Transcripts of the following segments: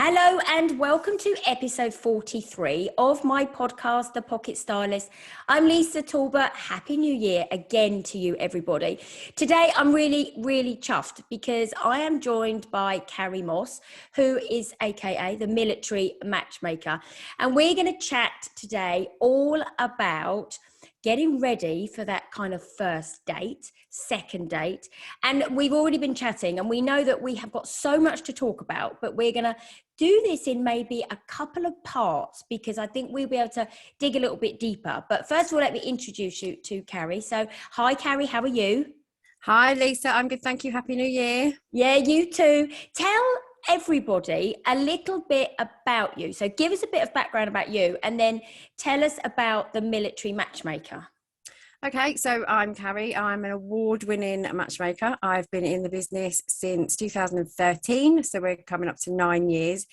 Hello and welcome to episode 43 of my podcast, The Pocket Stylist. I'm Lisa Talbot. Happy New Year again to you, everybody. Today, I'm really chuffed because I am joined by Carrie Moss, who is AKA the Military Matchmaker. And we're going to chat today all about getting ready for that kind of first date, second date. And we've already been chatting and we know that we have got so much to talk about, but we're going to do this in maybe a couple of parts because I think we'll be able to dig a little bit deeper. But first of all, let me introduce you to Carrie. So hi, Carrie, how are you? Hi, Lisa. I'm good. Thank you. Happy New Year. Yeah, you too. Tell everybody a little bit about you. So give us a bit of background about you and then tell us about the Military Matchmaker. Okay, so I'm Carrie. I'm an award-winning matchmaker. I've been in the business since 2013, so we're coming up to 9 years.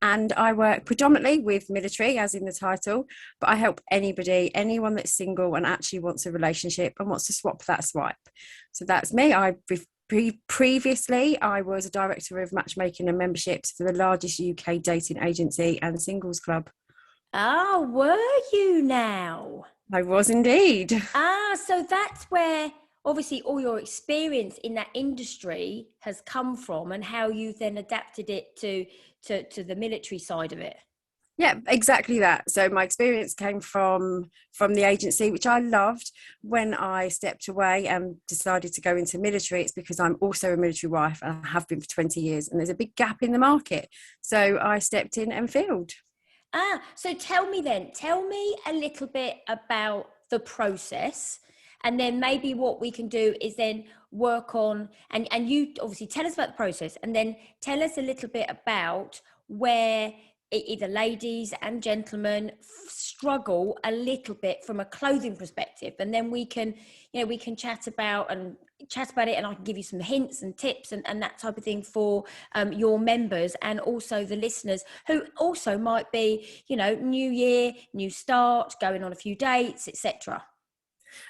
And I work predominantly with military, as in the title, but I help anybody, anyone that's single and actually wants a relationship and wants to swap that swipe. So that's me. Previously, I was a director of matchmaking and memberships for the largest UK dating agency and singles club. Oh, were you now? I was indeed. So that's where obviously all your experience in that industry has come from and how you then adapted it to the military side of it. Yeah, exactly that. So my experience came from the agency, which I loved. When I stepped away and decided to go into military, it's because I'm also a military wife and I have been for 20 years and there's a big gap in the market. So I stepped in and filled. So tell me a little bit about the process, and then maybe what we can do is then work on, and you obviously tell us about the process, and then tell us a little bit about where either ladies and gentlemen struggle a little bit from a clothing perspective, and then we can chat about it, and I can give you some hints and tips and that type of thing for your members and also the listeners who also might be, new year, new start, going on a few dates, etc.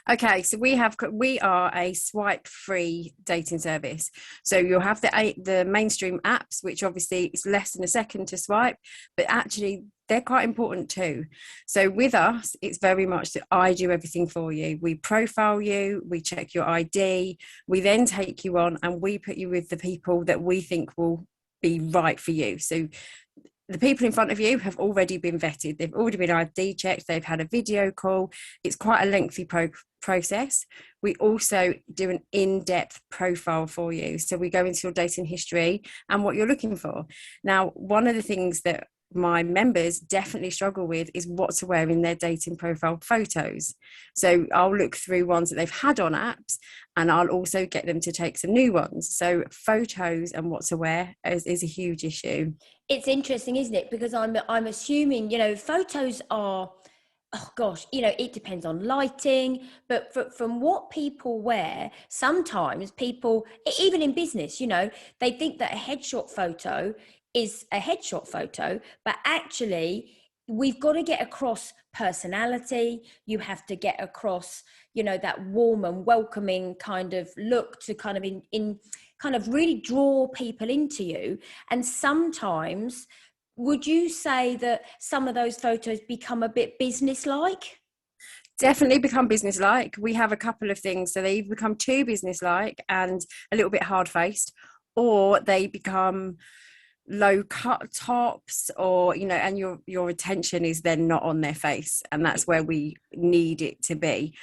Okay, so we are a swipe-free dating service. So you'll have the mainstream apps, which obviously is less than a second to swipe, but actually they're quite important too. So with us, it's very much that I do everything for you. We profile you, we check your ID, we then take you on and we put you with the people that we think will be right for you. So the people in front of you have already been vetted. They've already been ID checked. They've had a video call. It's quite a lengthy process. We also do an in-depth profile for you. So we go into your dating history and what you're looking for. Now, one of the things that my members definitely struggle with is what to wear in their dating profile photos. So I'll look through ones that they've had on apps and I'll also get them to take some new ones. So photos and what to wear is a huge issue. It's interesting, isn't it? Because I'm assuming, photos are, oh gosh, it depends on lighting, but from what people wear, sometimes people, even in business, they think that a headshot photo is a headshot photo, but actually we've got to get across personality. You have to get across, that warm and welcoming kind of look to kind of in kind of really draw people into you. And sometimes, would you say that some of those photos become a bit business-like? Definitely become business-like. We have a couple of things. So they either become too business-like and a little bit hard-faced, or they become low cut tops, or and your attention is then not on their face, and that's where we need it to be.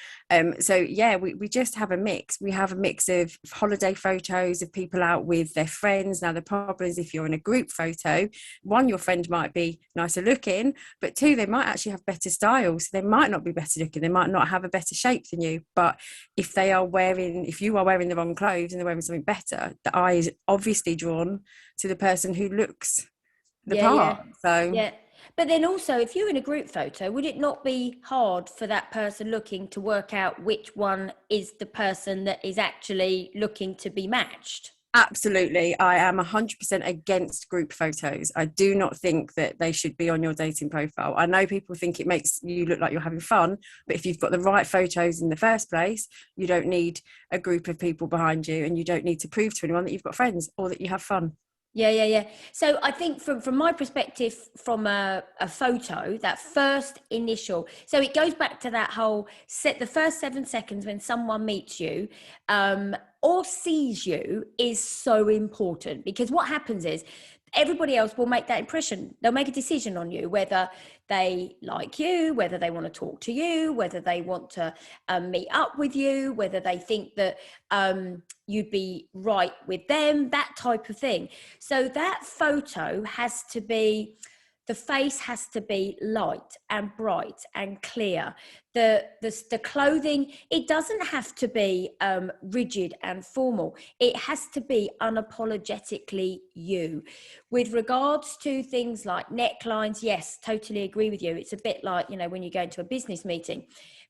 So yeah, we just have a mix. We have a mix of holiday photos of people out with their friends. Now the problem is, if you're in a group photo, one, your friend might be nicer looking, but two, they might actually have better style, so they might not be better looking, they might not have a better shape than you. But if you are wearing the wrong clothes and they're wearing something better, the eye is obviously drawn to the person who looks the part. So yeah. But then also, if you're in a group photo, would it not be hard for that person looking to work out which one is the person that is actually looking to be matched? Absolutely. I am 100% against group photos. I do not think that they should be on your dating profile. I know people think it makes you look like you're having fun, but if you've got the right photos in the first place, you don't need a group of people behind you, and you don't need to prove to anyone that you've got friends or that you have fun. Yeah. So I think from my perspective, from a photo, that first initial, so it goes back to that whole set, the first 7 seconds when someone meets you, or sees you is so important, because what happens is everybody else will make that impression. They'll make a decision on you, whether they like you, whether they want to talk to you, whether they want to meet up with you, whether they think that you'd be right with them, that type of thing. So that photo has to be, the face has to be light and bright and clear. The clothing, it doesn't have to be rigid and formal. It has to be unapologetically you. With regards to things like necklines, yes, totally agree with you. It's a bit like, when you go into a business meeting.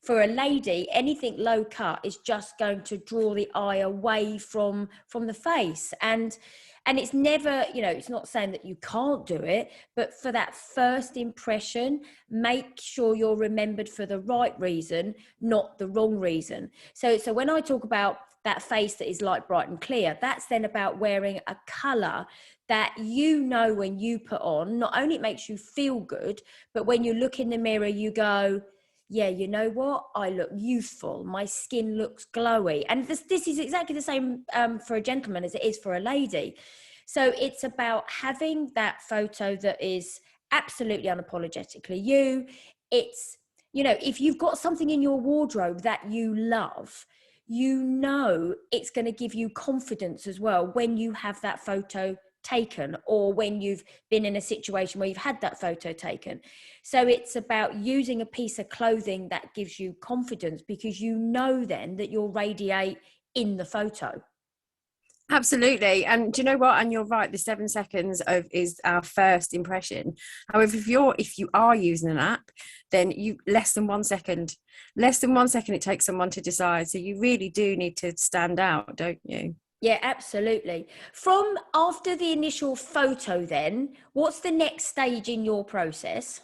For a lady, anything low cut is just going to draw the eye away from the face. And it's never, it's not saying that you can't do it, but for that first impression, make sure you're remembered for the right reason, not the wrong reason. So when I talk about that face that is light, bright and clear, that's then about wearing a colour that when you put on, not only it makes you feel good, but when you look in the mirror, you go, yeah, you know what? I look youthful. My skin looks glowy. And this is exactly the same for a gentleman as it is for a lady. So it's about having that photo that is absolutely unapologetically you. It's, if you've got something in your wardrobe that you love, it's going to give you confidence as well when you have that photo taken, or when you've been in a situation where you've had that photo taken. So it's about using a piece of clothing that gives you confidence, because then that you'll radiate in the photo. Absolutely. And do you know what? And you're right, the 7 seconds is our first impression. However, if you are using an app, then less than 1 second it takes someone to decide. So you really do need to stand out, don't you? Yeah, absolutely. From after the initial photo, then what's the next stage in your process?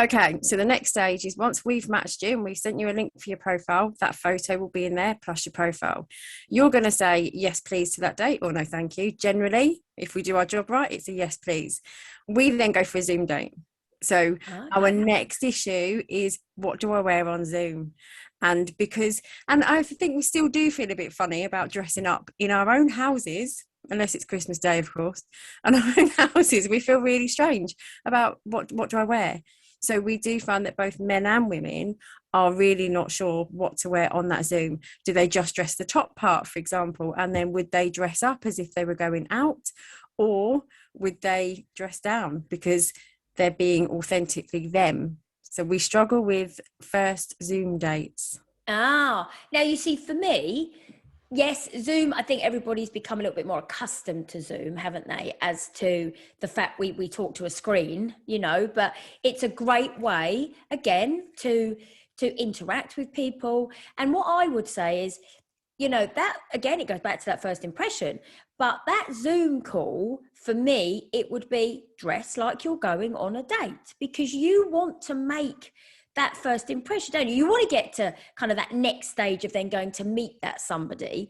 Okay, so the next stage is, once we've matched you and we've sent you a link for your profile, that photo will be in there plus your profile. You're going to say yes, please to that date, or no, thank you. Generally, if we do our job right, it's a yes, please. We then go for a Zoom date. So our next issue is, what do I wear on Zoom? And I think we still do feel a bit funny about dressing up in our own houses, unless it's Christmas Day, of course, and our own houses. We feel really strange about what do I wear? So we do find that both men and women are really not sure what to wear on that Zoom. Do they just dress the top part, for example, and then would they dress up as if they were going out, or would they dress down because they're being authentically them? So we struggle with first Zoom dates. Now you see, for me, yes, Zoom, I think everybody's become a little bit more accustomed to Zoom, haven't they? As to the fact we talk to a screen, but it's a great way, again, to interact with people. And what I would say is, that, again, it goes back to that first impression. But that Zoom call, for me, it would be dress like you're going on a date, because you want to make that first impression, don't you? You want to get to kind of that next stage of then going to meet that somebody,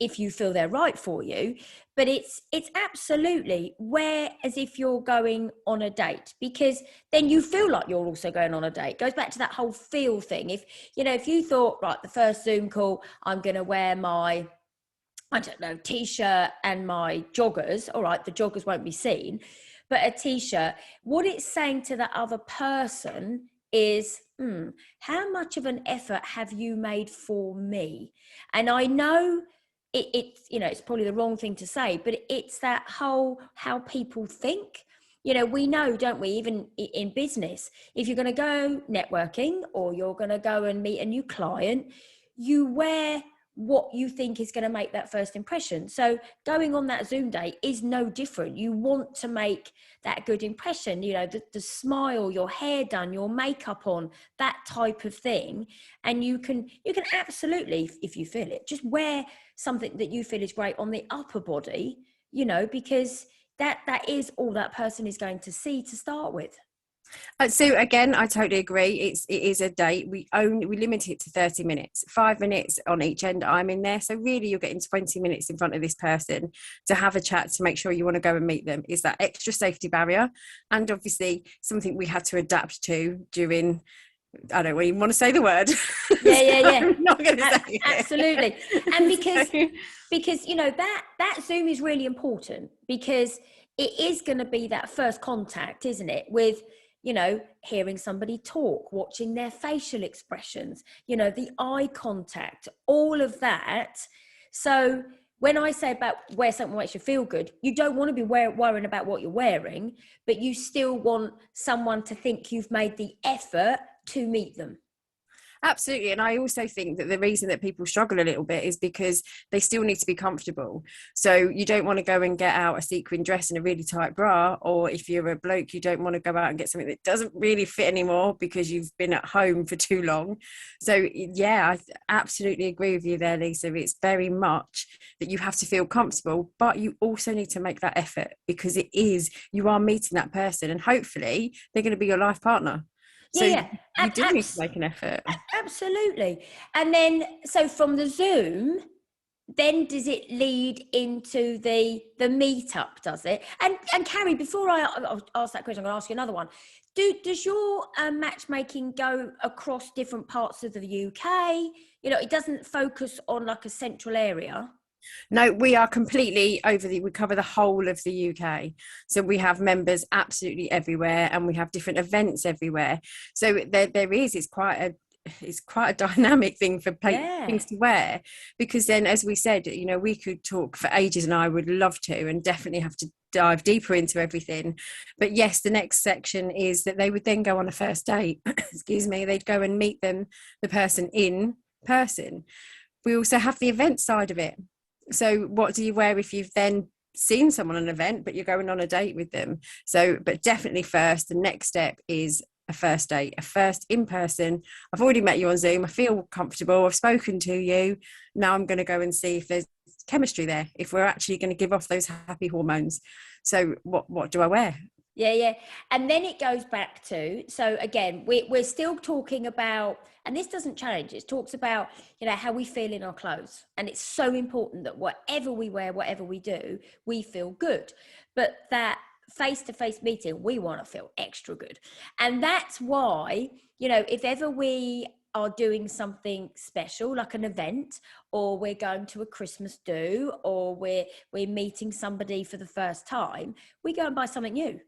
if you feel they're right for you. But it's absolutely wear as if you're going on a date, because then you feel like you're also going on a date. It goes back to that whole feel thing. If you thought, right, the first Zoom call, I'm going to wear my, I don't know, t-shirt and my joggers. All right, the joggers won't be seen, but a t-shirt. What it's saying to the other person is, how much of an effort have you made for me? And I know it's probably the wrong thing to say, but it's that whole, how people think. We know, don't we, even in business, if you're going to go networking or you're going to go and meet a new client, you wear what you think is going to make that first impression. So going on that Zoom date is no different. You want to make that good impression, the smile, your hair done, your makeup on, that type of thing. And you can absolutely, if you feel it, just wear something that you feel is great on the upper body, because that is all that person is going to see to start with. So again, I totally agree. It is a date. We limit it to 30 minutes, 5 minutes on each end. I'm in there. So really you're getting 20 minutes in front of this person to have a chat, to make sure you want to go and meet them. Is that extra safety barrier? And obviously something we had to adapt to during, I don't even want to say the word. Yeah, yeah, yeah. I'm not going to say it. Absolutely. And because you know that Zoom is really important, because it is going to be that first contact, isn't it, with, you know, hearing somebody talk, watching their facial expressions, you know, the eye contact, all of that. So when I say about wear something that makes you feel good, you don't want to be worrying about what you're wearing, but you still want someone to think you've made the effort to meet them. Absolutely. And I also think that the reason that people struggle a little bit is because they still need to be comfortable. So you don't want to go and get out a sequin dress and a really tight bra, or if you're a bloke, you don't want to go out and get something that doesn't really fit anymore because you've been at home for too long. So yeah, I absolutely agree with you there, Lisa. It's very much that you have to feel comfortable, but you also need to make that effort, because you are meeting that person and hopefully they're going to be your life partner. So Yeah, you do need to make an effort. absolutely. And then, so from the Zoom, then does it lead into the meetup? Does it? And Carrie, before I'll ask that question, I'm going to ask you another one. Does your matchmaking go across different parts of the UK? You know, it doesn't focus on like a central area. No, we are completely we cover the whole of the UK. So we have members absolutely everywhere, and we have different events everywhere. So it's quite a dynamic thing for Yeah. things to wear, because then, as we said, you know, we could talk for ages, and I would love to, and definitely have to dive deeper into everything. But yes, the next section is that they would then go on a first date. Excuse me, they'd go and meet the person in person. We also have the event side of it. So what do you wear if you've then seen someone at an event but you're going on a date with them? So, but definitely first, the next step is a first date, a first in person. I've already met you on Zoom, I feel comfortable, I've spoken to you. Now I'm going to go and see if there's chemistry there, if we're actually going to give off those happy hormones. So what do I wear? Yeah, yeah. And then it goes back to, so again, we're still talking about, and this doesn't change, it talks about, you know, how we feel in our clothes. And it's so important that whatever we wear, whatever we do, we feel good. But that face-to-face meeting, we want to feel extra good. And that's why, you know, if ever we are doing something special, like an event, or we're going to a Christmas do, or we're meeting somebody for the first time, we go and buy something new,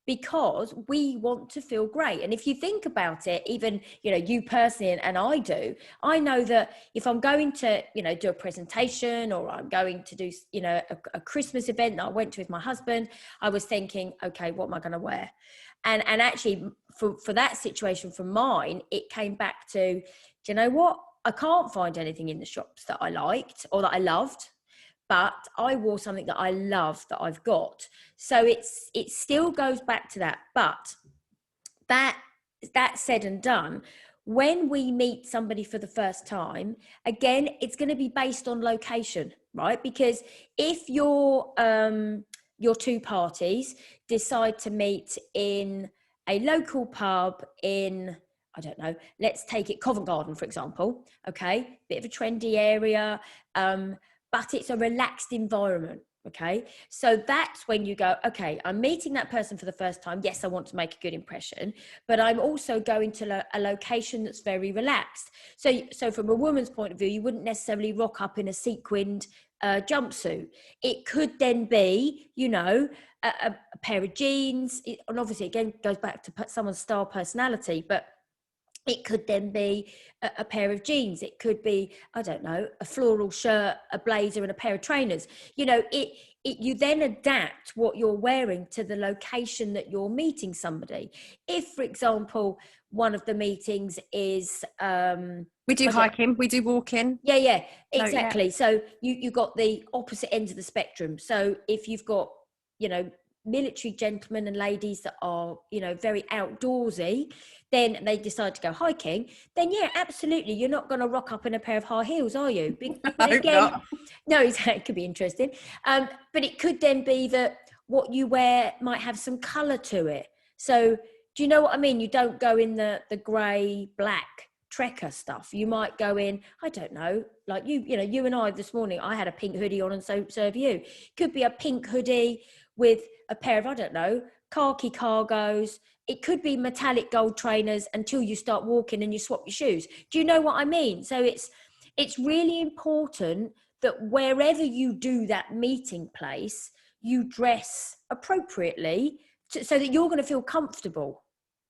because we want to feel great. And if you think about it, even, you know, you personally, and I know that if I'm going to, you know, do a presentation, or I'm going to do, you know, a Christmas event that I went to with my husband, I was thinking, okay, what am I going to wear? And actually for that situation, for mine, it came back to, do you know what? I can't find anything in the shops that I liked or that I loved, but I wore something that I love that I've got. So it still goes back to that. But that said and done, when we meet somebody for the first time, again, it's going to be based on location, right? Because if your two parties decide to meet in a local pub in, I don't know, let's take it Covent Garden, for example. Okay, bit of a trendy area, but it's a relaxed environment. Okay, so that's when you go, okay, I'm meeting that person for the first time. Yes, I want to make a good impression, but I'm also going to a location that's very relaxed. So from a woman's point of view, you wouldn't necessarily rock up in a sequined jumpsuit. It could then be, you know, a pair of jeans. And obviously, again, goes back to someone's style, personality, but it could then be a pair of jeans. It could be, I don't know, a floral shirt, a blazer, and a pair of trainers. You know, you then adapt what you're wearing to the location that you're meeting somebody. If, for example, one of the meetings is We do hiking, we do walking. Yeah, So, exactly. yeah. So you got the opposite ends of the spectrum. So if you've got, you know, military gentlemen and ladies that are, you know, very outdoorsy, then they decide to go hiking, then yeah, absolutely, you're not going to rock up in a pair of high heels, are you? But again, no, it could be interesting. But it could then be that what you wear might have some colour to it. So, Do you know what I mean? You don't go in the grey, black trekker stuff. You might go in, I don't know, like you and I this morning, I had a pink hoodie on, and so have you. Could be a pink hoodie with a pair of, I don't know, khaki cargos. It could be metallic gold trainers until you start walking and you swap your shoes. Do you know what I mean? So it's really important that wherever you do that meeting place, you dress appropriately so that you're going to feel comfortable.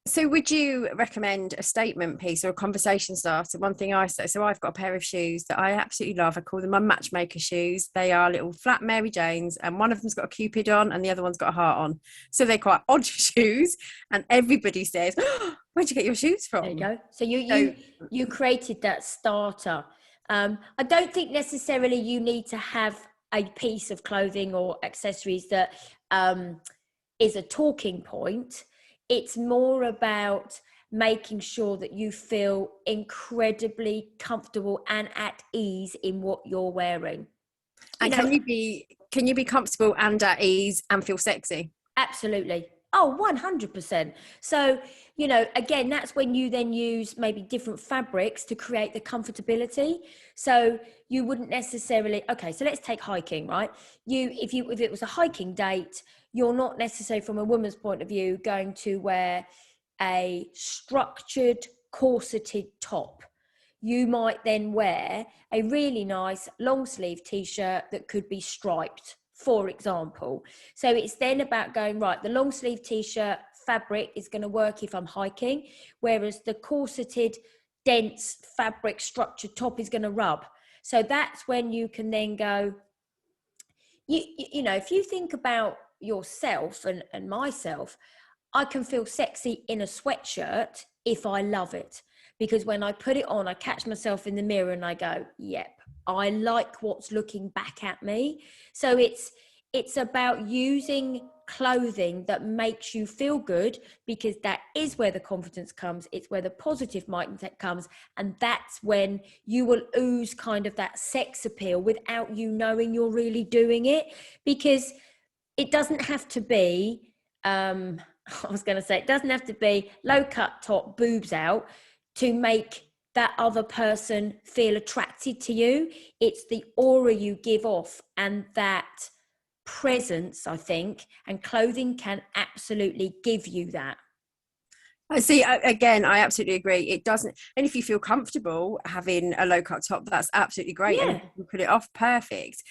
So would you recommend a statement piece or a conversation starter? One thing I say, so I've got a pair of shoes that I absolutely love. I call them my Matchmaker shoes. They are little flat Mary Janes, and one of them's got a Cupid on and the other one's got a heart on. So they're quite odd shoes, and everybody says, oh, where'd you get your shoes from? There you go. So you created that starter. I don't think necessarily you need to have a piece of clothing or accessories that is a talking point. It's more about making sure that you feel incredibly comfortable and at ease in what you're wearing. And can you be comfortable and at ease and feel sexy? Absolutely. Oh, 100%. So, again, that's when you then use maybe different fabrics to create the comfortability. So you wouldn't necessarily, okay, so let's take hiking, right? If it was a hiking date, you're not necessarily, from a woman's point of view, going to wear a structured corseted top. You might then wear a really nice long sleeve t-shirt that could be striped, for example. So it's then about going, right, the long sleeve t-shirt fabric is going to work if I'm hiking, whereas the corseted, dense fabric structured top is going to rub. So that's when you can then go, if you think about yourself and myself, I can feel sexy in a sweatshirt if I love it. Because when I put it on, I catch myself in the mirror and I go, yep, I like what's looking back at me. So it's about using clothing that makes you feel good, because that is where the confidence comes. It's where the positive mindset comes. And that's when you will ooze kind of that sex appeal without you knowing you're really doing it. Because it doesn't have to be, it doesn't have to be low cut top, boobs out to make that other person feel attracted to you. It's the aura you give off and that presence, I think, and clothing can absolutely give you that. I see. Again, I absolutely agree. It doesn't, and if you feel comfortable having a low cut top, that's absolutely great. Yeah. And you put it off, perfect.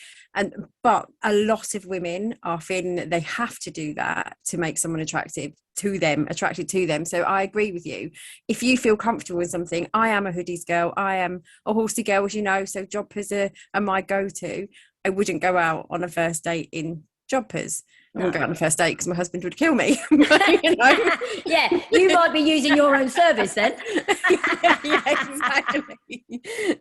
But a lot of women are feeling that they have to do that to make someone attracted to them. So I agree with you. If you feel comfortable with something, I am a hoodies girl. I am a horsey girl, as you know. So joggers are my go-to. I wouldn't go out on a first date in joggers. I wouldn't go on the first date because my husband would kill me. Yeah, you might be using your own service then. yeah, exactly.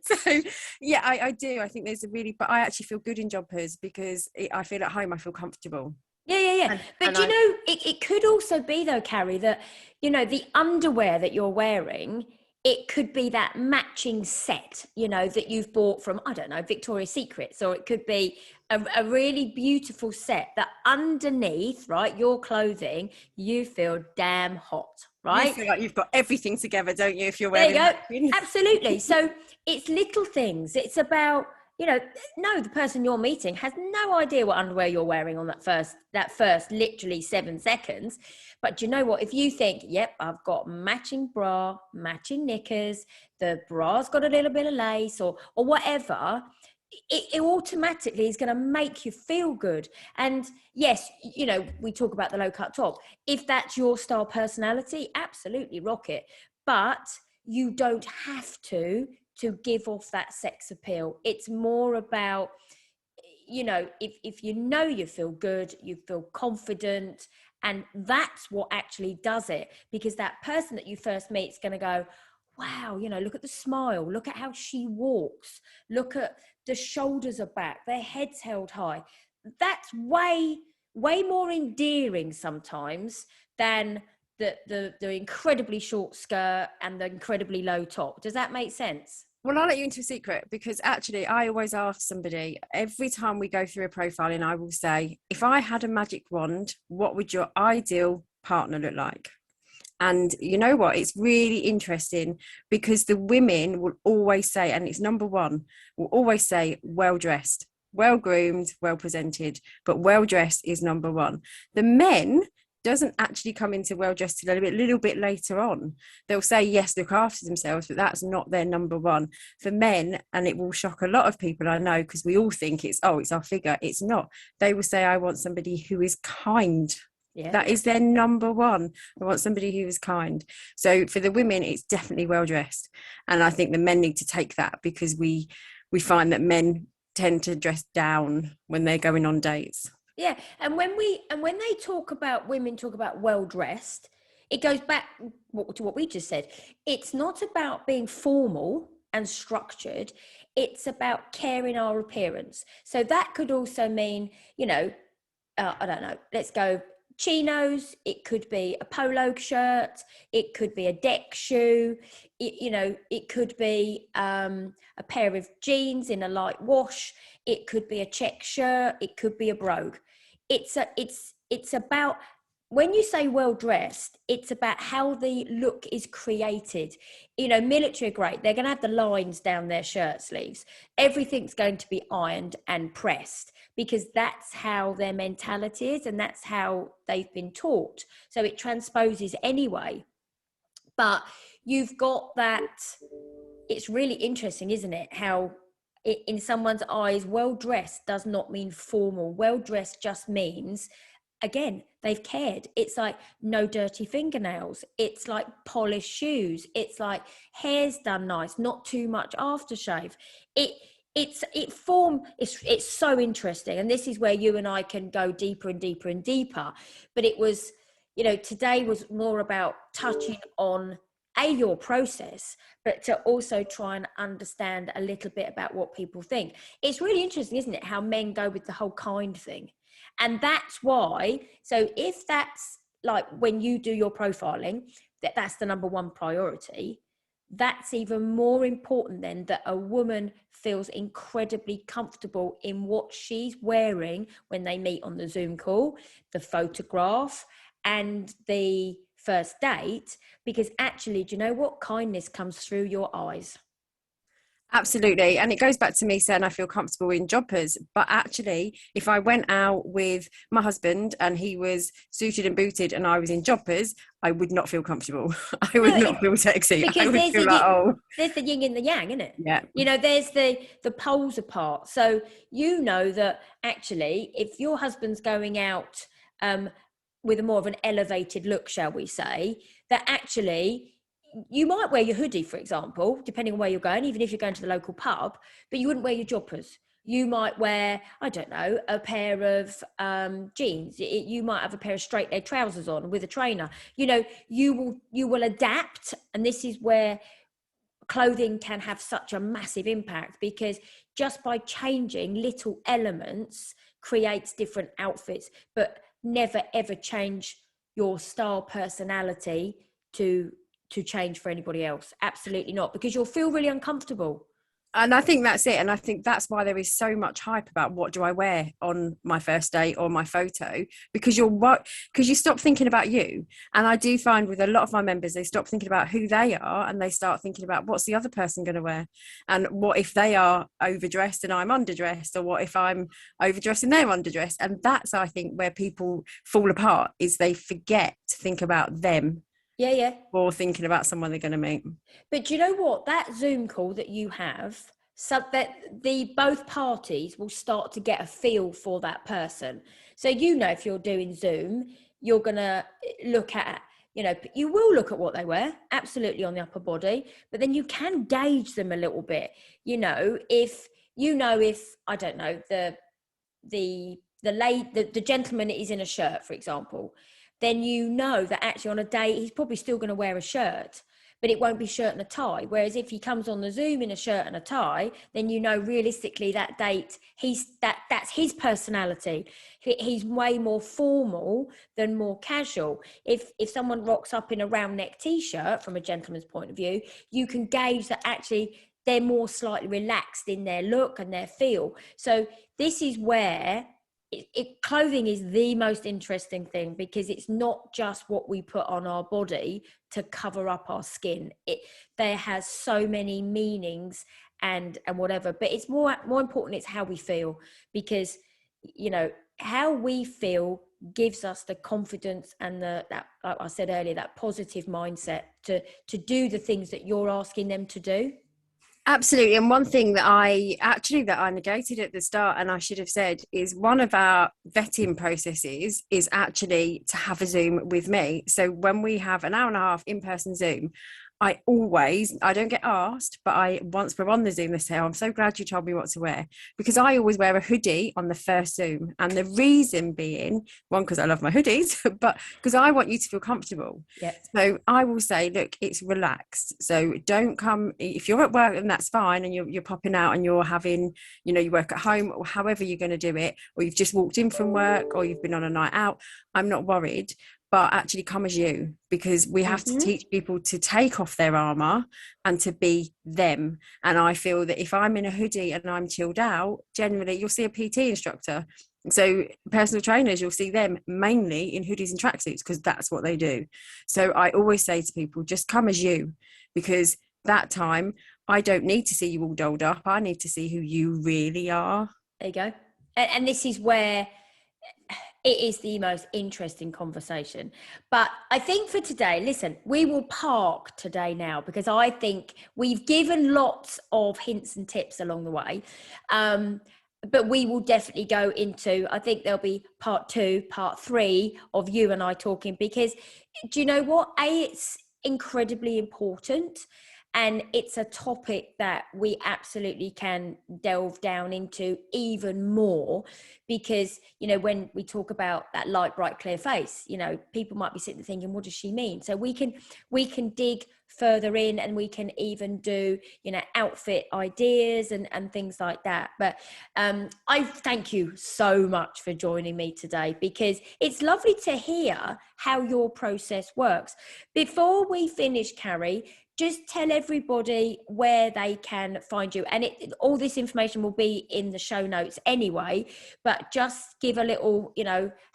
So yeah, I do. I think there's but I actually feel good in joggers because I feel at home. I feel comfortable. Yeah. But it could also be though, Carrie, that, the underwear that you're wearing, it could be that matching set, that you've bought from, I don't know, Victoria's Secrets, or it could be a really beautiful set that underneath, right, your clothing, you feel damn hot, right? You feel like you've got everything together, don't you, if you're wearing that? Absolutely. So it's little things. It's about, the person you're meeting has no idea what underwear you're wearing on that first literally 7 seconds. But do you know what? If you think, yep, I've got matching bra, matching knickers, the bra's got a little bit of lace or whatever, it automatically is going to make you feel good. And yes, we talk about the low cut top. If that's your style personality, absolutely rock it. But you don't have to give off that sex appeal. It's more about, if you feel good, you feel confident, and that's what actually does it. Because that person that you first meet is going to go, wow, look at the smile, look at how she walks, look at the shoulders are back, their head's held high. That's way more endearing sometimes than the incredibly short skirt and the incredibly low top. Does that make sense? Well, I'll let you into a secret, because actually I always ask somebody every time we go through a profiling, I will say, if I had a magic wand, what would your ideal partner look like? And you know what? It's really interesting because the women will always say, and it's number one, will always say well dressed, well groomed, well presented, but well dressed is number one. The men doesn't actually come into well dressed a little bit later on. They'll say yes, look after themselves, but that's not their number one. For men, and it will shock a lot of people, I know, because we all think it's our figure. It's not. They will say, I want somebody who is kind. Yeah. That is their number one. I want somebody who is kind. So for the women, it's definitely well dressed. And I think the men need to take that, because we find that men tend to dress down when they're going on dates. Yeah, and when they talk about, women talk about well dressed, it goes back to what we just said. It's not about being formal and structured. It's about caring our appearance. So that could also mean, you know, I don't know, let's go chinos, it could be a polo shirt, it could be a deck shoe, it could be a pair of jeans in a light wash, it could be a check shirt, it could be a brogue. It's about, when you say well dressed, it's about how the look is created. You know, military are great. They're going to have the lines down their shirt sleeves. Everything's going to be ironed and pressed, because that's how their mentality is and that's how they've been taught. So it transposes anyway. But you've got that. It's really interesting, isn't it? How in someone's eyes, well dressed does not mean formal. Well dressed just means, again, they've cared. It's like no dirty fingernails. It's like polished shoes. It's like hair's done nice, not too much aftershave. It's so interesting. And this is where you and I can go deeper and deeper and deeper. But it was, today was more about touching on your process, but to also try and understand a little bit about what people think. It's really interesting, isn't it, how men go with the whole kind thing. And that's why, so if that's like when you do your profiling, that's the number one priority, that's even more important then, that a woman feels incredibly comfortable in what she's wearing when they meet on the Zoom call, the photograph, and the first date, because actually, do you know what? Kindness comes through your eyes. Absolutely. And it goes back to me saying I feel comfortable in joppers. But actually, if I went out with my husband and he was suited and booted and I was in joppers, I would not feel comfortable. I would not feel sexy. I would feel like, there's the yin and the yang, isn't it? Yeah. There's the poles apart. So you know that actually, if your husband's going out with a more of an elevated look, shall we say, that actually you might wear your hoodie, for example, depending on where you're going, even if you're going to the local pub, but you wouldn't wear your joppers. You might wear, I don't know, a pair of jeans. You might have a pair of straight leg trousers on with a trainer. You will adapt. And this is where clothing can have such a massive impact, because just by changing little elements creates different outfits, but never ever change your style, personality to change for anybody else. Absolutely not, because you'll feel really uncomfortable. And I think that's it. And I think that's why there is so much hype about what do I wear on my first date or my photo, because you stop thinking about you. And I do find with a lot of my members, they stop thinking about who they are and they start thinking about what's the other person going to wear, and what if they are overdressed and I'm underdressed, or what if I'm overdressed and they're underdressed. And that's, I think, where people fall apart, is they forget to think about them. Yeah. Or thinking about someone they're going to meet. But do you know what? That Zoom call that you have, so that both parties will start to get a feel for that person. So, if you're doing Zoom, you're going to look at, you will look at what they wear, absolutely, on the upper body, but then you can gauge them a little bit. If I don't know, the gentleman is in a shirt, for example, then that actually on a date, he's probably still going to wear a shirt, but it won't be shirt and a tie. Whereas if he comes on the Zoom in a shirt and a tie, then realistically that date, that's his personality. He's way more formal than more casual. If someone rocks up in a round neck t-shirt, from a gentleman's point of view, you can gauge that actually they're more slightly relaxed in their look and their feel. So this is where clothing is the most interesting thing, because it's not just what we put on our body to cover up our skin. There has so many meanings and whatever, but it's more important, it's how we feel, because how we feel gives us the confidence and that, like I said earlier, that positive mindset to do the things that you're asking them to do. Absolutely. And one thing that I negated at the start, and I should have said, is one of our vetting processes is actually to have a Zoom with me. So when we have an hour and a half in-person Zoom, I don't get asked, but once we're on the Zoom, they say, "Oh, I'm so glad you told me what to wear," because I always wear a hoodie on the first Zoom. And the reason being, one, because I love my hoodies, but because I want you to feel comfortable. Yeah. So I will say, look, it's relaxed. So don't come, if you're at work, and that's fine, and you're popping out and you're having, you work at home, or however you're going to do it, or you've just walked in from work, or you've been on a night out, I'm not worried. But actually come as you, because we have to teach people to take off their armor and to be them. And I feel that if I'm in a hoodie and I'm chilled out, generally you'll see a PT instructor. So personal trainers, you'll see them mainly in hoodies and tracksuits, because that's what they do. So I always say to people, just come as you, because that time I don't need to see you all dolled up. I need to see who you really are. There you go. And this is where it is the most interesting conversation. But I think for today, listen, we will park today now, because I think we've given lots of hints and tips along the way. But we will definitely go into, I think there'll be part 2, part 3 of you and I talking, because do you know what? It's incredibly important. And it's a topic that we absolutely can delve down into even more, because, when we talk about that light, bright, clear face, people might be sitting there thinking, what does she mean? So we can dig further in, and we can even do, outfit ideas and things like that. But I thank you so much for joining me today, because it's lovely to hear how your process works. Before we finish, Carrie, just tell everybody where they can find you. And all this information will be in the show notes anyway, but just give a little,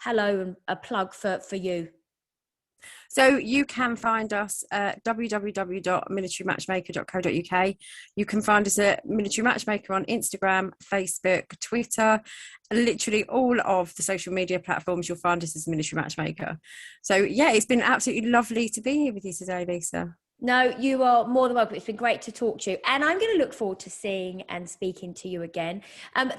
hello and a plug for you. So you can find us at www.militarymatchmaker.co.uk. You can find us at Military Matchmaker on Instagram, Facebook, Twitter, literally all of the social media platforms. You'll find us as Military Matchmaker. So yeah, it's been absolutely lovely to be here with you today, Lisa. No, you are more than welcome. It's been great to talk to you. And I'm going to look forward to seeing and speaking to you again.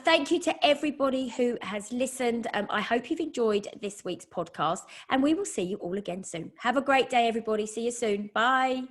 Thank you to everybody who has listened. I hope you've enjoyed this week's podcast, and we will see you all again soon. Have a great day, everybody. See you soon. Bye.